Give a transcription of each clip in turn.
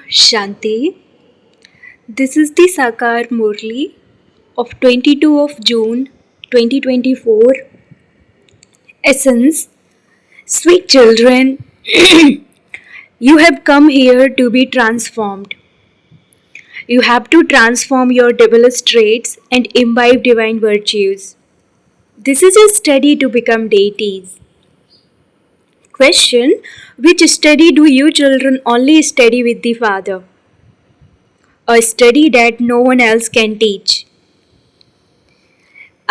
Shanti. This is the Sakar Murli of 22 of June 2024. Essence, sweet children, you have come here to be transformed. You have to transform your devilish traits and imbibe divine virtues. This is a study to become deities. Question: which study do you children only study with the Father? A study that no one else can teach.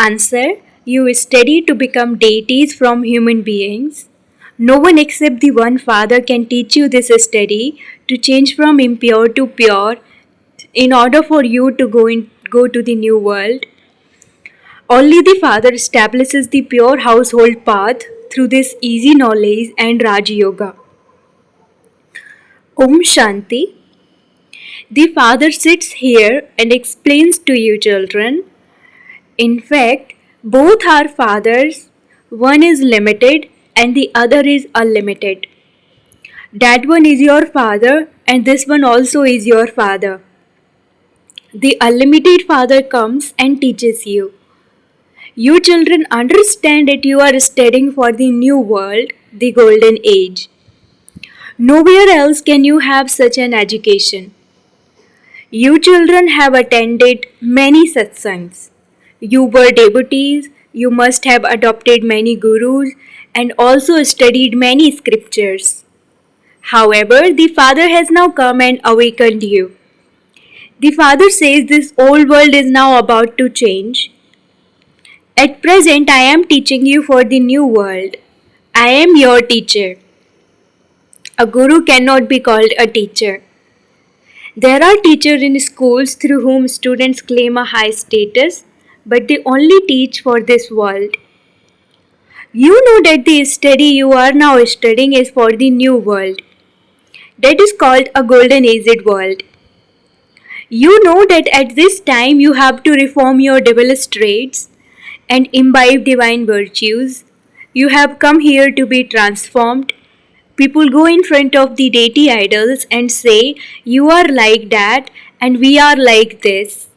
Answer: you study to become deities from human beings. No one except the one Father can teach you this study to change from impure to pure in order for you to go to the new world. Only the Father establishes the pure household path through this easy knowledge and Raj Yoga. Om Shanti. The Father sits here and explains to you children. In fact, both are fathers. One is limited and the other is unlimited. That one is your father and this one also is your father. The unlimited father comes and teaches you. You children understand that you are studying for the new world, the golden age. Nowhere else can you have such an education. You children have attended many satsangs. You were devotees, you must have adopted many gurus and also studied many scriptures. However, the Father has now come and awakened you. The Father says this old world is now about to change. At present, I am teaching you for the new world. I am your teacher. A guru cannot be called a teacher. There are teachers in schools through whom students claim a high status, but they only teach for this world. You know that the study you are now studying is for the new world. That is called a golden aged world. You know that at this time you have to reform your devilish traits and imbibe divine virtues. You have come here to be transformed. People go in front of the deity idols and say, you are like that and we are like this.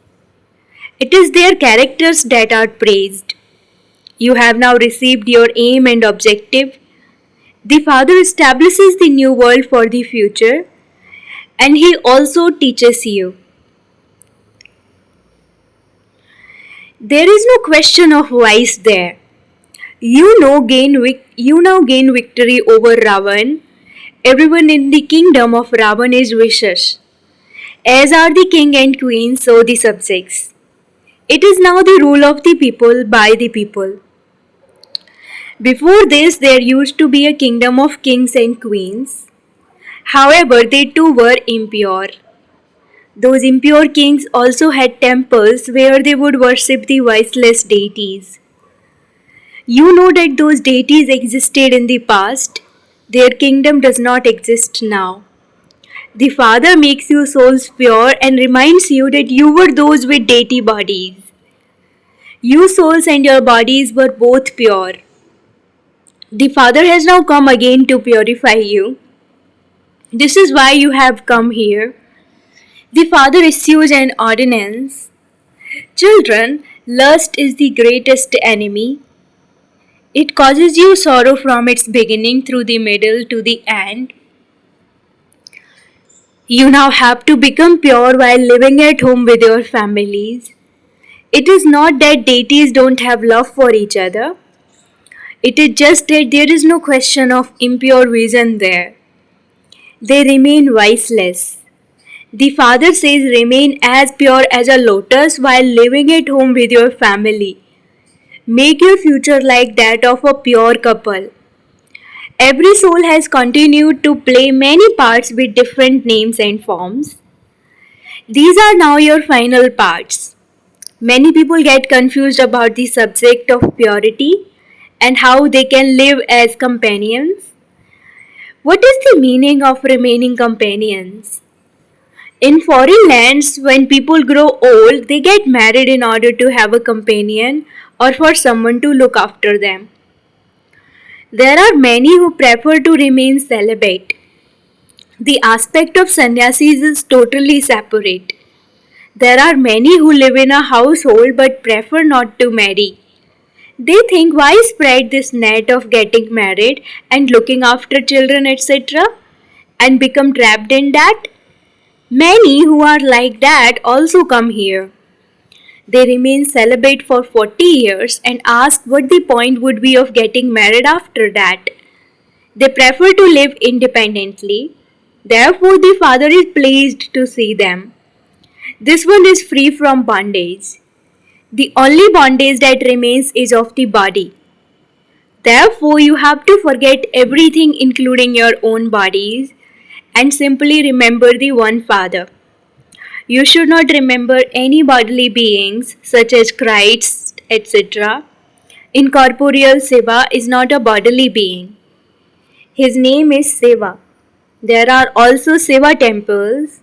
It is their characters that are praised. You have now received your aim and objective. The Father establishes the new world for the future and He also teaches you. There is no question of vice there. You now gain victory over Ravan. Everyone in the kingdom of Ravan is vicious. As are the king and queen, so the subjects. It is now the rule of the people by the people. Before this, there used to be a kingdom of kings and queens. However, they too were impure. Those impure kings also had temples where they would worship the viceless deities. You know that those deities existed in the past. Their kingdom does not exist now. The Father makes your souls pure and reminds you that you were those with deity bodies. You souls and your bodies were both pure. The Father has now come again to purify you. This is why you have come here. The Father issues an ordinance. Children, lust is the greatest enemy. It causes you sorrow from its beginning through the middle to the end. You now have to become pure while living at home with your families. It is not that deities don't have love for each other. It is just that there is no question of impure vision there. They remain viceless. The Father says remain as pure as a lotus while living at home with your family. Make your future like that of a pure couple. Every soul has continued to play many parts with different names and forms. These are now your final parts. Many people get confused about the subject of purity and how they can live as companions. What is the meaning of remaining companions? In foreign lands, when people grow old, they get married in order to have a companion or for someone to look after them. There are many who prefer to remain celibate. The aspect of sannyasis is totally separate. There are many who live in a household but prefer not to marry. They think, why spread this net of getting married and looking after children, etc., and become trapped in that? Many who are like that also come here. They remain celibate for 40 years and ask what the point would be of getting married after that. They prefer to live independently. Therefore, the Father is pleased to see them. This one is free from bondage. The only bondage that remains is of the body. Therefore, you have to forget everything, including your own bodies, and simply remember the one Father. You should not remember any bodily beings such as Christ, etc. Incorporeal Siva is not a bodily being. His name is Siva. There are also Siva temples.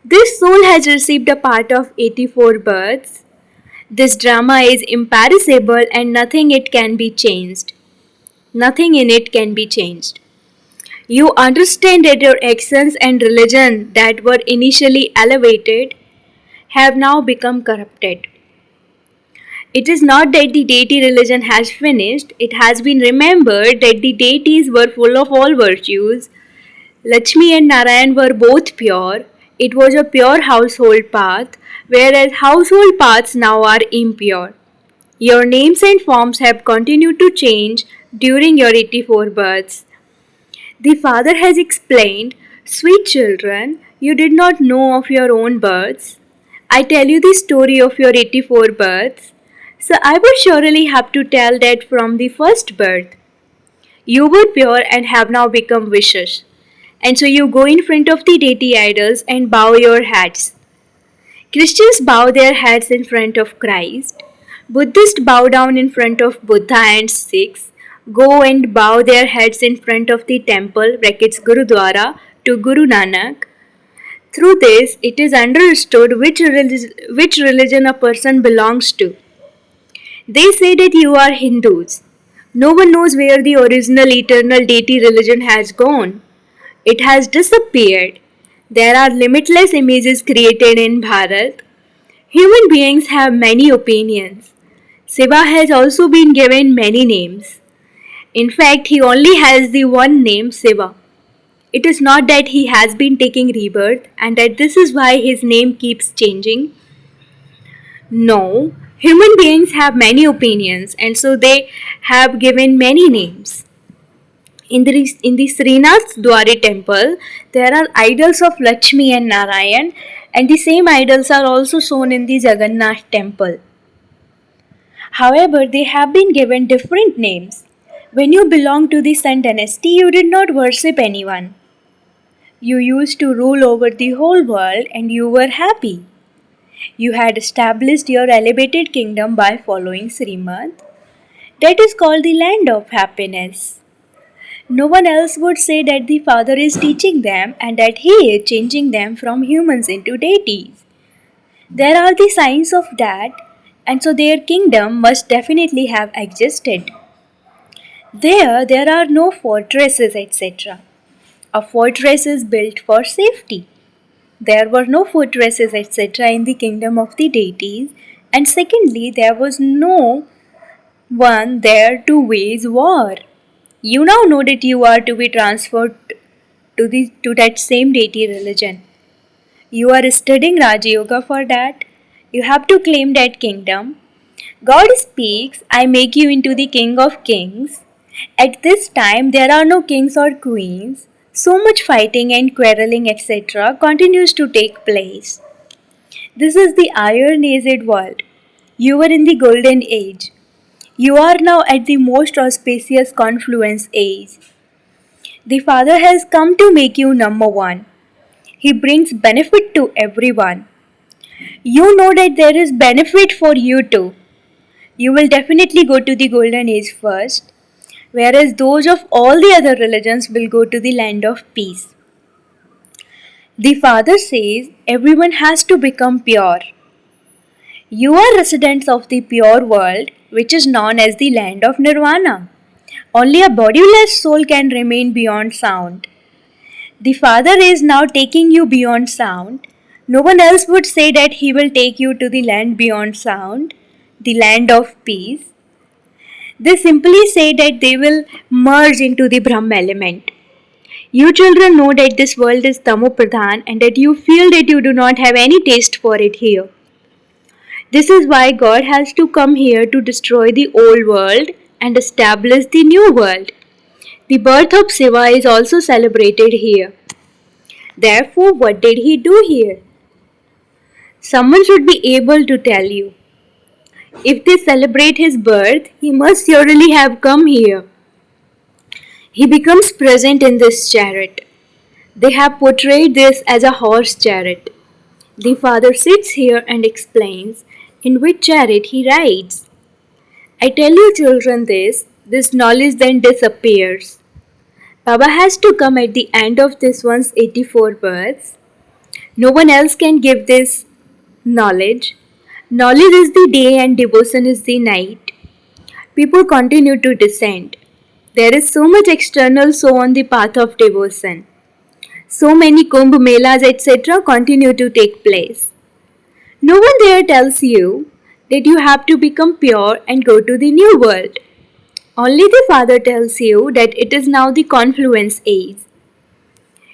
This soul has received a part of 84 births. This drama is imperishable and nothing it can be changed. Nothing in it can be changed. You understand that your actions and religion that were initially elevated have now become corrupted. It is not that the deity religion has finished, it has been remembered that the deities were full of all virtues. Lakshmi and Narayan were both pure. It was a pure household path, whereas household paths now are impure. Your names and forms have continued to change during your 84 births. The Father has explained, sweet children, you did not know of your own births. I tell you the story of your 84 births. So I would surely have to tell that from the first birth. You were pure and have now become vicious. And so you go in front of the deity idols and bow your heads. Christians bow their heads in front of Christ. Buddhists bow down in front of Buddha, and Sikhs go and bow their heads in front of the temple Gurudwara to Guru Nanak. Through this, it is understood which religion a person belongs to. They say that you are Hindus. No one knows where the original eternal deity religion has gone. It has disappeared. There are limitless images created in Bharat. Human beings have many opinions. Shiva has also been given many names. In fact, he only has the one name Shiva. It is not that he has been taking rebirth and that this is why his name keeps changing. No, human beings have many opinions and so they have given many names. In the Srinath Dwari temple, there are idols of Lakshmi and Narayan, and the same idols are also shown in the Jagannath temple. However, they have been given different names. When you belonged to the Sun dynasty, you did not worship anyone. You used to rule over the whole world and you were happy. You had established your elevated kingdom by following Srimad. That is called the land of happiness. No one else would say that the Father is teaching them and that He is changing them from humans into deities. There are the signs of that, and so their kingdom must definitely have existed. There are no fortresses, etc. A fortress is built for safety. There were no fortresses, etc. in the kingdom of the deities, and secondly, there was no one there to wage war. You now know that you are to be transferred to that same deity religion. You are studying Raja Yoga for that. You have to claim that kingdom. God speaks, I make you into the King of Kings. At this time, there are no kings or queens. So much fighting and quarreling, etc., continues to take place. This is the Iron Aged world. You were in the Golden Age. You are now at the most auspicious confluence age. The Father has come to make you number one. He brings benefit to everyone. You know that there is benefit for you too. You will definitely go to the Golden Age first, whereas those of all the other religions will go to the land of peace. The Father says everyone has to become pure. You are residents of the pure world, which is known as the land of Nirvana. Only a bodiless soul can remain beyond sound. The Father is now taking you beyond sound. No one else would say that He will take you to the land beyond sound, the land of peace. They simply say that they will merge into the Brahm element. You children know that this world is Tamo Pradhan and that you feel that you do not have any taste for it here. This is why God has to come here to destroy the old world and establish the new world. The birth of Shiva is also celebrated here. Therefore, what did he do here? Someone should be able to tell you. If they celebrate his birth, he must surely have come here. He becomes present in this chariot. They have portrayed this as a horse chariot. The father sits here and explains in which chariot he rides. I tell you children this knowledge then disappears. Baba has to come at the end of this one's 84 births. No one else can give this knowledge. Knowledge is the day and devotion is the night. People continue to descend. There is so much external so on the path of devotion. So many Kumbh Melas etc. continue to take place. No one there tells you that you have to become pure and go to the new world. Only the Father tells you that it is now the confluence age.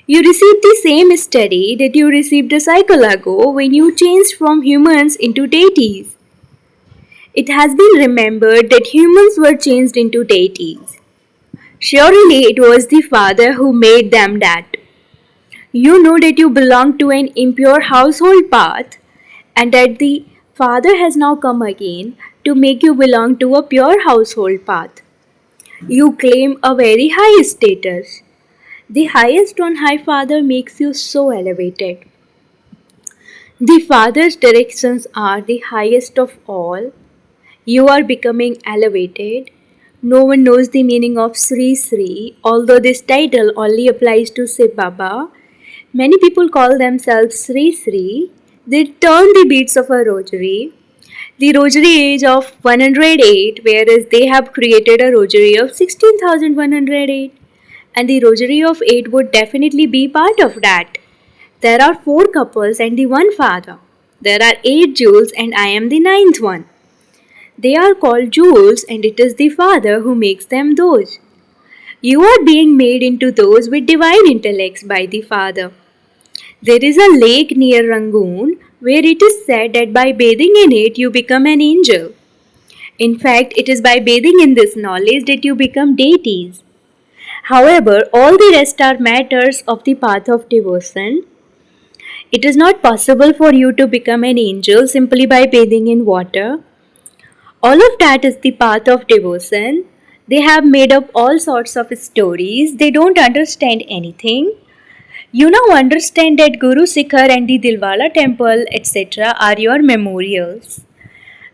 You receive the same study that you received a cycle ago when you changed from humans into deities. It has been remembered that humans were changed into deities. Surely it was the Father who made them that. You know that you belong to an impure household path and that the Father has now come again to make you belong to a pure household path. You claim a very high status. The highest on high Father makes you so elevated. The Father's directions are the highest of all. You are becoming elevated. No one knows the meaning of Sri Sri, although this title only applies to Shiv Baba. Many people call themselves Sri Sri. They turn the beats of a rosary. The rosary age of 108, whereas they have created a rosary of 16,108. And the rosary of 8 would definitely be part of that. There are 4 couples and the one father. There are 8 jewels and I am the ninth one. They are called jewels and it is the Father who makes them those. You are being made into those with divine intellects by the Father. There is a lake near Rangoon where it is said that by bathing in it you become an angel. In fact, it is by bathing in this knowledge that you become deities. However, all the rest are matters of the path of devotion. It is not possible for you to become an angel simply by bathing in water. All of that is the path of devotion. They have made up all sorts of stories. They don't understand anything. You now understand that Guru Sikhar and the Dilwala temple etc. are your memorials.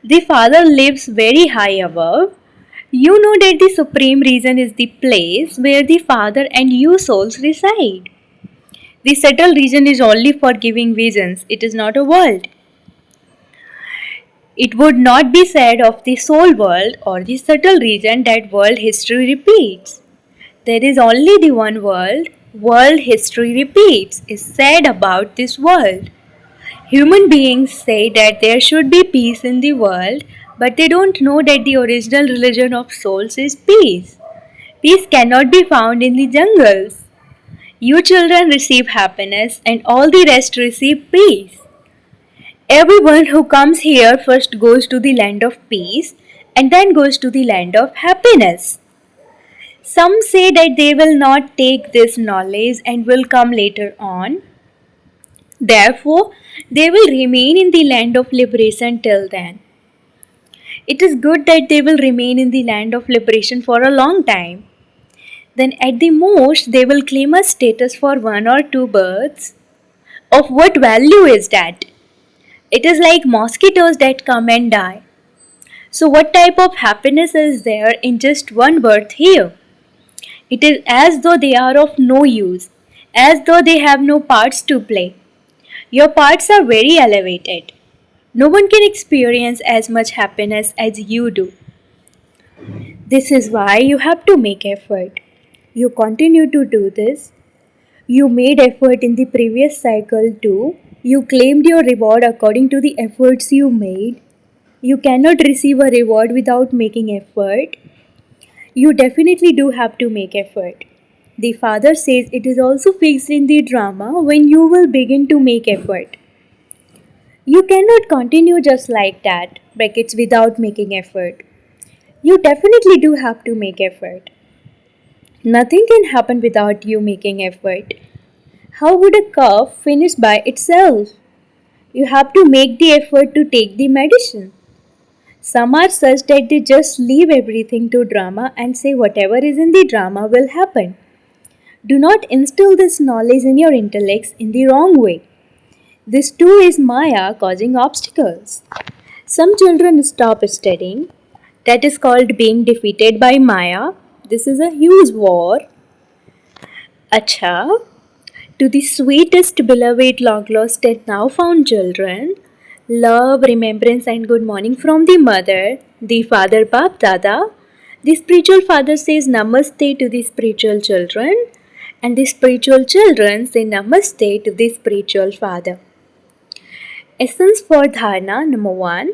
The Father lives very high above. You know that the Supreme Reason is the place where the Father and you souls reside. The subtle region is only for giving visions. It is not a world. It would not be said of the soul world or the subtle region that world history repeats. There is only the one world. World history repeats is said about this world. Human beings say that there should be peace in the world, but they don't know that the original religion of souls is peace. Peace cannot be found in the jungles. You children receive happiness and all the rest receive peace. Everyone who comes here first goes to the land of peace and then goes to the land of happiness. Some say that they will not take this knowledge and will come later on. Therefore, they will remain in the land of liberation till then. It is good that they will remain in the land of liberation for a long time. Then at the most, they will claim a status for 1 or 2 births. Of what value is that? It is like mosquitoes that come and die. So what type of happiness is there in just one birth here? It is as though they are of no use, as though they have no parts to play. Your parts are very elevated. No one can experience as much happiness as you do. This is why you have to make effort. You continue to do this. You made effort in the previous cycle too. You claimed your reward according to the efforts you made. You cannot receive a reward without making effort. You definitely do have to make effort. The father says it is also fixed in the drama when you will begin to make effort. You cannot continue just like that, brackets, without making effort. You definitely do have to make effort. Nothing can happen without you making effort. How would a cough finish by itself? You have to make the effort to take the medicine. Some are such that they just leave everything to drama and say whatever is in the drama will happen. Do not instill this knowledge in your intellects in the wrong way. This too is Maya causing obstacles. Some children stop studying. That is called being defeated by Maya. This is a huge war. Acha, to the sweetest beloved long lost and now found children, love, remembrance, and good morning from the mother, the father Bap Dada. The spiritual father says Namaste to the spiritual children, and the spiritual children say Namaste to the spiritual father. Essence for Dharana number 1.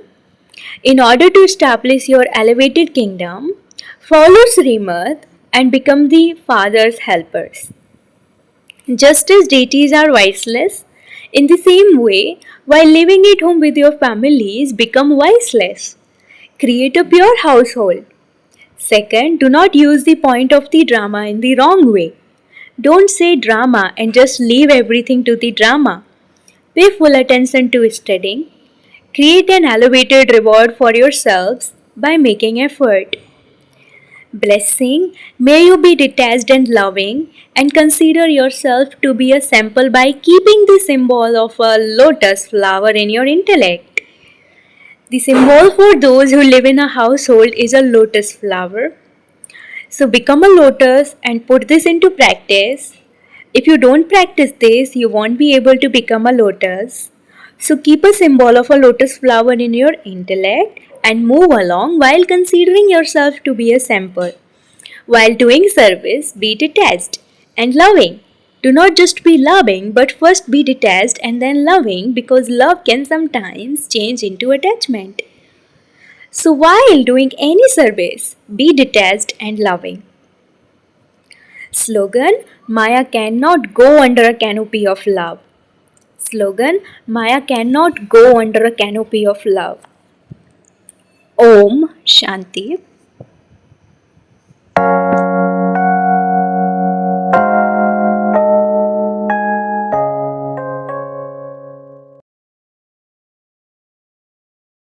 In order to establish your elevated kingdom, follow Srimad and become the Father's helpers. Just as deities are viceless, in the same way, while living at home with your families, become viceless. Create a pure household. Second, do not use the point of the drama in the wrong way. Don't say drama and just leave everything to the drama. Pay full attention to studying. Create an elevated reward for yourselves by making effort. Blessing, may you be detached and loving and consider yourself to be a sample by keeping the symbol of a lotus flower in your intellect. The symbol for those who live in a household is a lotus flower. So become a lotus and put this into practice. If you don't practice this, you won't be able to become a lotus. So keep a symbol of a lotus flower in your intellect and move along while considering yourself to be a sample. While doing service, be detached and loving. Do not just be loving, but first be detached and then loving, because love can sometimes change into attachment. So while doing any service, be detached and loving. Slogan, Maya cannot go under a canopy of love. Slogan, Maya cannot go under a canopy of love. Om Shanti.